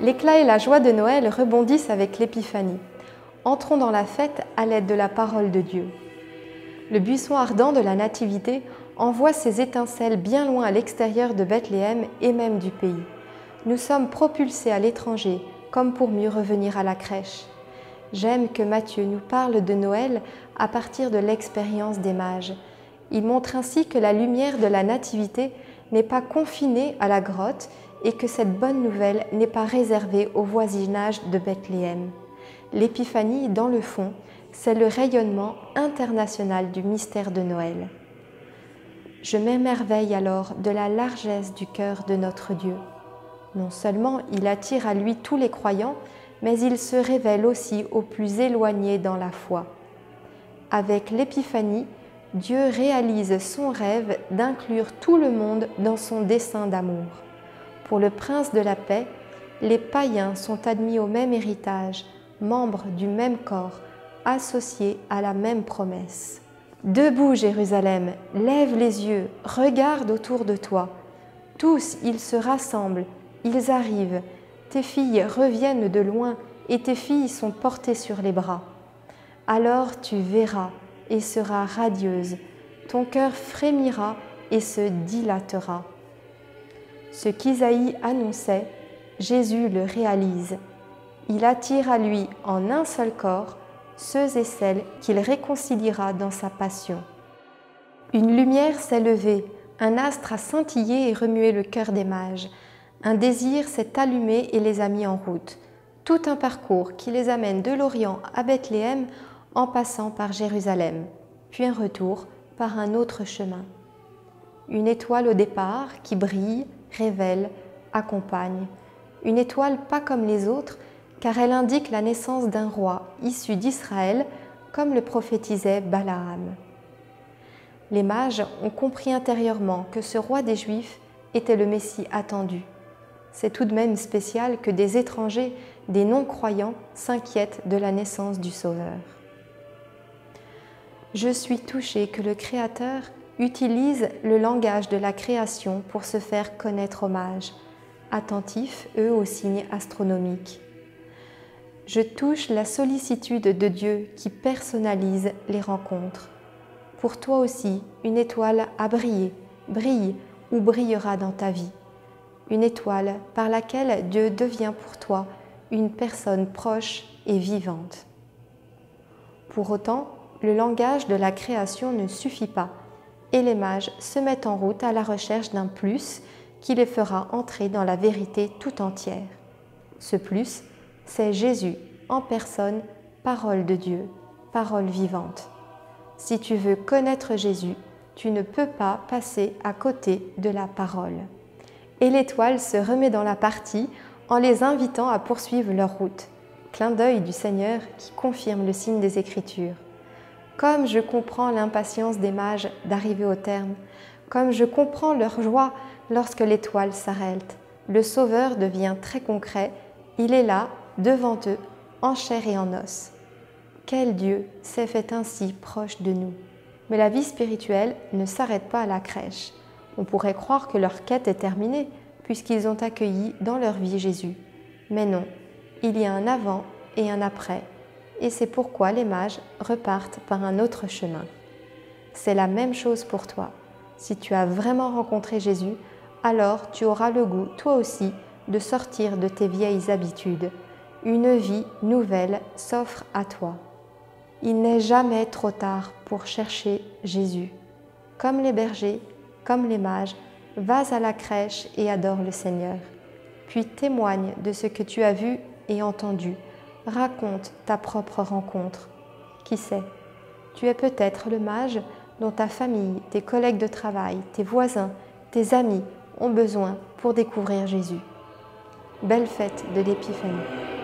L'éclat et la joie de Noël rebondissent avec l'Épiphanie. Entrons dans la fête à l'aide de la parole de Dieu. Le buisson ardent de la Nativité envoie ses étincelles bien loin à l'extérieur de Bethléem et même du pays. Nous sommes propulsés à l'étranger, comme pour mieux revenir à la crèche. J'aime que Matthieu nous parle de Noël à partir de l'expérience des mages. Il montre ainsi que la lumière de la Nativité n'est pas confinée à la grotte et que cette bonne nouvelle n'est pas réservée au voisinage de Bethléem. L'épiphanie, dans le fond, c'est le rayonnement international du mystère de Noël. Je m'émerveille alors de la largesse du cœur de notre Dieu. Non seulement il attire à lui tous les croyants, mais il se révèle aussi aux plus éloignés dans la foi. Avec l'épiphanie, Dieu réalise son rêve d'inclure tout le monde dans son dessein d'amour. Pour le prince de la paix, les païens sont admis au même héritage, membres du même corps, associés à la même promesse. Debout, Jérusalem, lève les yeux, regarde autour de toi. Tous, ils se rassemblent, ils arrivent. Tes filles reviennent de loin et tes filles sont portées sur les bras. Alors tu verras et seras radieuse, ton cœur frémira et se dilatera. Ce qu'Isaïe annonçait, Jésus le réalise. Il attire à lui en un seul corps ceux et celles qu'il réconciliera dans sa passion. Une lumière s'est levée, un astre a scintillé et remué le cœur des mages. Un désir s'est allumé et les a mis en route. Tout un parcours qui les amène de l'Orient à Bethléem en passant par Jérusalem, puis un retour par un autre chemin. Une étoile au départ qui brille, révèle, accompagne. Une étoile pas comme les autres, car elle indique la naissance d'un roi issu d'Israël, comme le prophétisait Balaam. Les mages ont compris intérieurement que ce roi des Juifs était le Messie attendu. C'est tout de même spécial que des étrangers, des non-croyants, s'inquiètent de la naissance du Sauveur. Je suis touchée que le Créateur utilise le langage de la création pour se faire connaître aux mages, attentifs, eux, aux signes astronomiques. Je touche la sollicitude de Dieu qui personnalise les rencontres. Pour toi aussi, une étoile a brillé, brille ou brillera dans ta vie. Une étoile par laquelle Dieu devient pour toi une personne proche et vivante. Pour autant, le langage de la création ne suffit pas et les mages se mettent en route à la recherche d'un plus qui les fera entrer dans la vérité tout entière. Ce plus, c'est Jésus en personne, parole de Dieu, parole vivante. Si tu veux connaître Jésus, tu ne peux pas passer à côté de la parole. Et l'étoile se remet dans la partie en les invitant à poursuivre leur route. Clin d'œil du Seigneur qui confirme le signe des Écritures. Comme je comprends l'impatience des mages d'arriver au terme, comme je comprends leur joie lorsque l'étoile s'arrête. Le Sauveur devient très concret, il est là, devant eux, en chair et en os. Quel Dieu s'est fait ainsi proche de nous. Mais la vie spirituelle ne s'arrête pas à la crèche. On pourrait croire que leur quête est terminée, puisqu'ils ont accueilli dans leur vie Jésus. Mais non, il y a un avant et un après. Et c'est pourquoi les mages repartent par un autre chemin. C'est la même chose pour toi. Si tu as vraiment rencontré Jésus, alors tu auras le goût, toi aussi, de sortir de tes vieilles habitudes. Une vie nouvelle s'offre à toi. Il n'est jamais trop tard pour chercher Jésus. Comme les bergers, comme les mages, vas à la crèche et adore le Seigneur. Puis témoigne de ce que tu as vu et entendu. Raconte ta propre rencontre. Qui sait, tu es peut-être le mage dont ta famille, tes collègues de travail, tes voisins, tes amis ont besoin pour découvrir Jésus. Belle fête de l'Épiphanie.